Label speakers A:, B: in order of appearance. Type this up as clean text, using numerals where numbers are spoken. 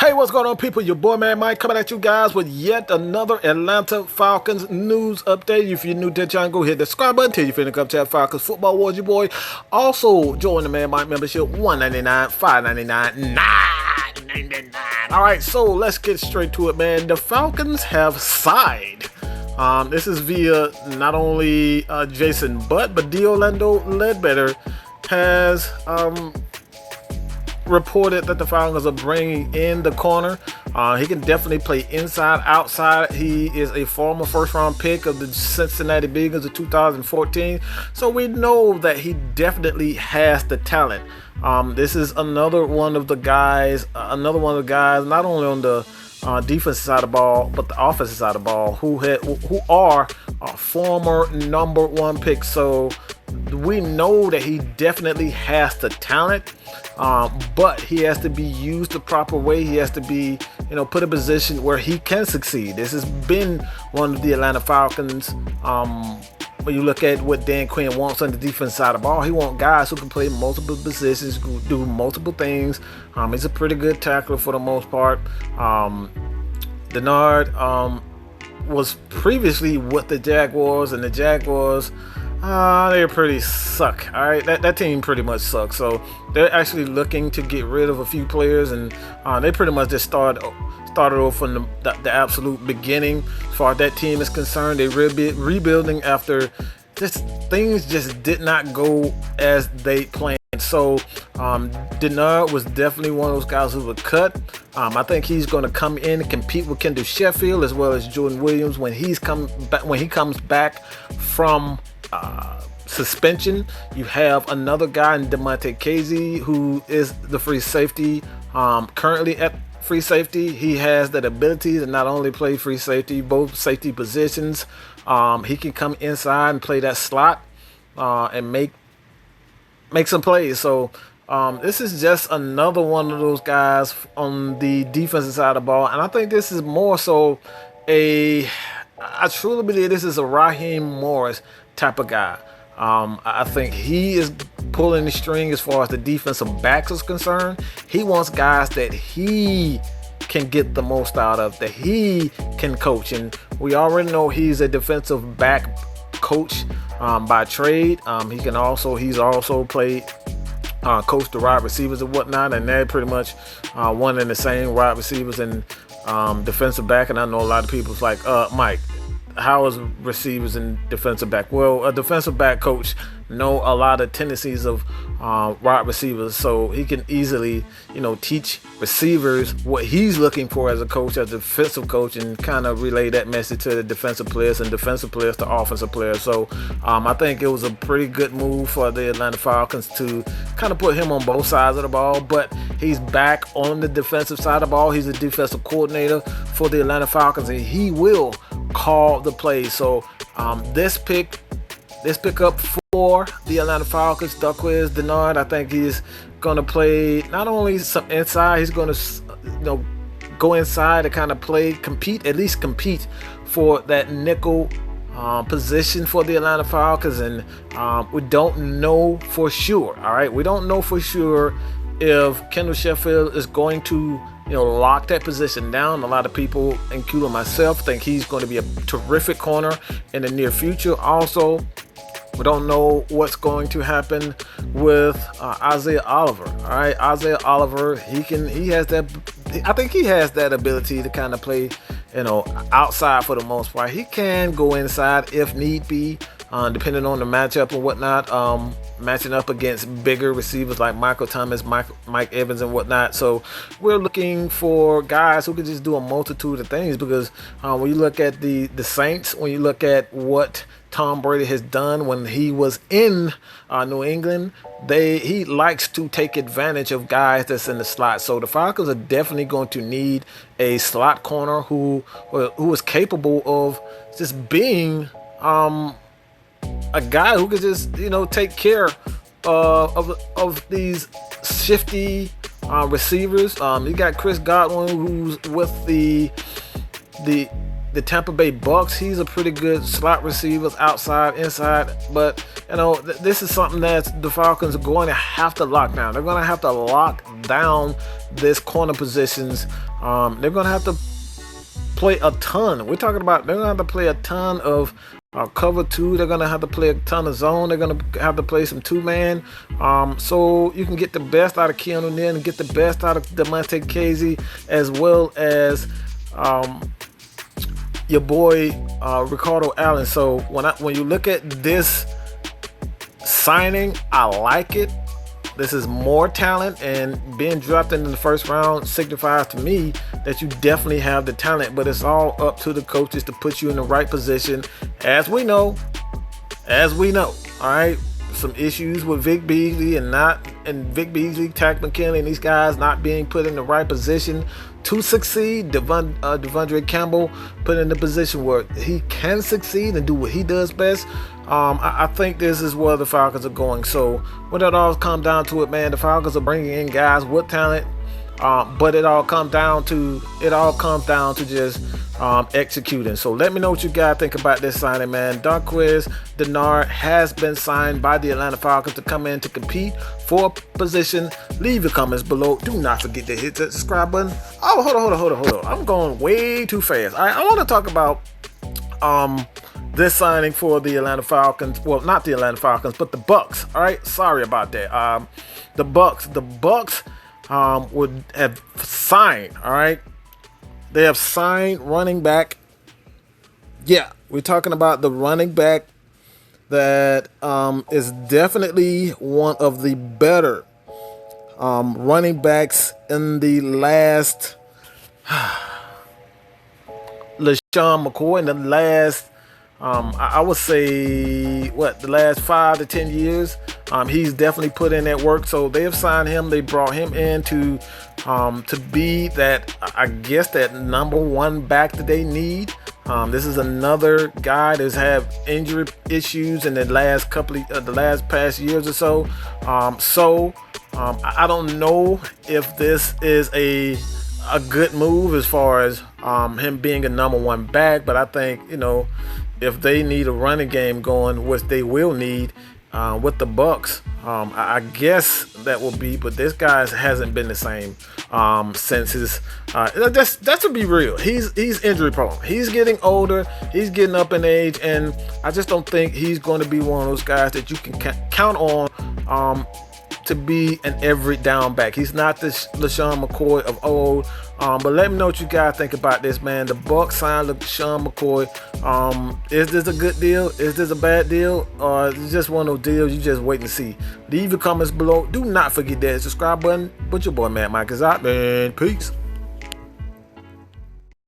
A: Hey, what's going on, people? Your boy, man Mike, coming at you guys with yet another Atlanta Falcons news update. If you're new to the channel, go hit the subscribe button. Tell you finna come chat Falcons Football Wars, your boy. Also, join the Man Mike membership, $1.99, $5.99, $9.99. All right, so let's get straight to it, man. The Falcons have signed. This is via not only Jason Butt, but D'Orlando Ledbetter has reported that the Falcons are bringing in the corner. He can definitely play inside, outside. He is a former first-round pick of the Cincinnati Bengals of 2014, so we know that he definitely has the talent. This is another one of the guys, not only on the defensive side of the ball, but the offensive side of the ball, who are former number one picks. So we know that he definitely has the talent, but he has to be used the proper way. He has to be, put in a position where he can succeed. This has been one of the Atlanta Falcons. When you look at what Dan Quinn wants on the defense side of the ball, he wants guys who can play multiple positions, who do multiple things. He's a pretty good tackler for the most part. Dennard was previously with the Jaguars, and the Jaguars, they pretty suck. All right, that team pretty much sucks. So they're actually looking to get rid of a few players, and they pretty much just started off from the absolute beginning. As far as that team is concerned, they rebuilding after things just did not go as they planned. So Dennard was definitely one of those guys who were cut. I think he's going to come in and compete with Kendall Sheffield as well as Jordan Williams when he comes back from suspension. You have another guy in Darqueze, who is the free safety currently at free safety. He has that ability to not only play free safety, both safety positions. He can come inside and play that slot and make some plays. So this is just another one of those guys on the defensive side of the ball, and I think this is more so I truly believe this is a Raheem Morris type of guy. I think he is pulling the string as far as the defensive backs is concerned. He wants guys that he can get the most out of, that he can coach, and we already know he's a defensive back coach by trade. He's also played coach the wide receivers and whatnot, and they're pretty much one and the same, wide receivers and defensive back. And I know a lot of people's like, Mike, how is receivers and defensive back? Well, a defensive back coach know a lot of tendencies of wide receivers, so he can easily, teach receivers what he's looking for as a coach, as a defensive coach, and kind of relay that message to the defensive players and defensive players to offensive players. So I think it was a pretty good move for the Atlanta Falcons to kind of put him on both sides of the ball, but he's back on the defensive side of the ball. He's a defensive coordinator for the Atlanta Falcons, and he will call the plays. So this pickup for the Atlanta Falcons, Darqueze Dennard, I think he's going to play not only some inside, he's going to go inside and kind of at least compete for that nickel position for the Atlanta Falcons. And we don't know for sure. All right, we don't know for sure if Kendall Sheffield is going to lock that position down. A lot of people, including myself, think he's going to be a terrific corner in the near future. Also, we don't know what's going to happen with Isaiah Oliver. All right, Isaiah Oliver, I think he has that ability to kind of play, outside for the most part. He can go inside if need be, depending on the matchup and whatnot. Matching up against bigger receivers like Michael Thomas, Mike Evans, and whatnot. So we're looking for guys who can just do a multitude of things, because when you look at the Saints, when you look at what Tom Brady has done when he was in New England, he likes to take advantage of guys that's in the slot. So the Falcons are definitely going to need a slot corner who is capable of just being a guy who could just take care of these shifty receivers. You got Chris Godwin, who's with the the Tampa Bay Bucs. He's a pretty good slot receiver, outside, inside. But, you know, this is something that the Falcons are going to have to lock down. They're going to have to lock down this corner positions. They're going to have to play a ton. We're talking about they're going to have to play a ton of cover 2. They're going to have to play a ton of zone. They're going to have to play some 2-man. So you can get the best out of Keanu Neal and get the best out of Darqueze, as well as your boy Ricardo Allen. So when you look at this signing, I like it. This is more talent, and being drafted in the first round signifies to me that you definitely have the talent, but it's all up to the coaches to put you in the right position. As we know, all right, some issues with Vic Beasley and Vic Beasley, Takk McKinley, and these guys not being put in the right position to succeed. Devondre Campbell put in the position where he can succeed and do what he does best. I think this is where the Falcons are going. So when it all comes down to it, man, the Falcons are bringing in guys with talent, but it all comes down to just executing. So let me know what you guys think about this signing, man. Darqueze Dennard has been signed by the Atlanta Falcons to come in to compete for a position. Leave your comments below. Do not forget to hit the subscribe button. Oh, hold on. I'm going way too fast. I want to talk about this signing for the Atlanta Falcons. Well, not the Atlanta Falcons, but the Bucs. All right, sorry about that. The Bucs would have signed. All right, they have signed running back. Yeah, we're talking about the running back that is definitely one of the better running backs in the last. LeSean McCoy in the last. I would say the last 5 to 10 years. He's definitely put in that work. So they have signed him. They brought him in to be that, I guess, that number 1 back that they need. This is another guy that's had injury issues in the last past years or so. I don't know if this is a good move as far as him being a number 1 back, but I think, you know, if they need a running game going, which they will need with the Bucs, I guess that will be. But this guy hasn't been the same since his. That's to be real. He's injury prone. He's getting older. He's getting up in age, and I just don't think he's going to be one of those guys that you can count on to be an every down back. He's not the LeSean McCoy of old. But let me know what you guys think about this, man. The Bucs signed LeSean McCoy. Is this a good deal? Is this a bad deal? Or is it just one of those deals you just wait and see? Leave your comments below. Do not forget that subscribe button. But your boy Mad Mike is out, man. Peace.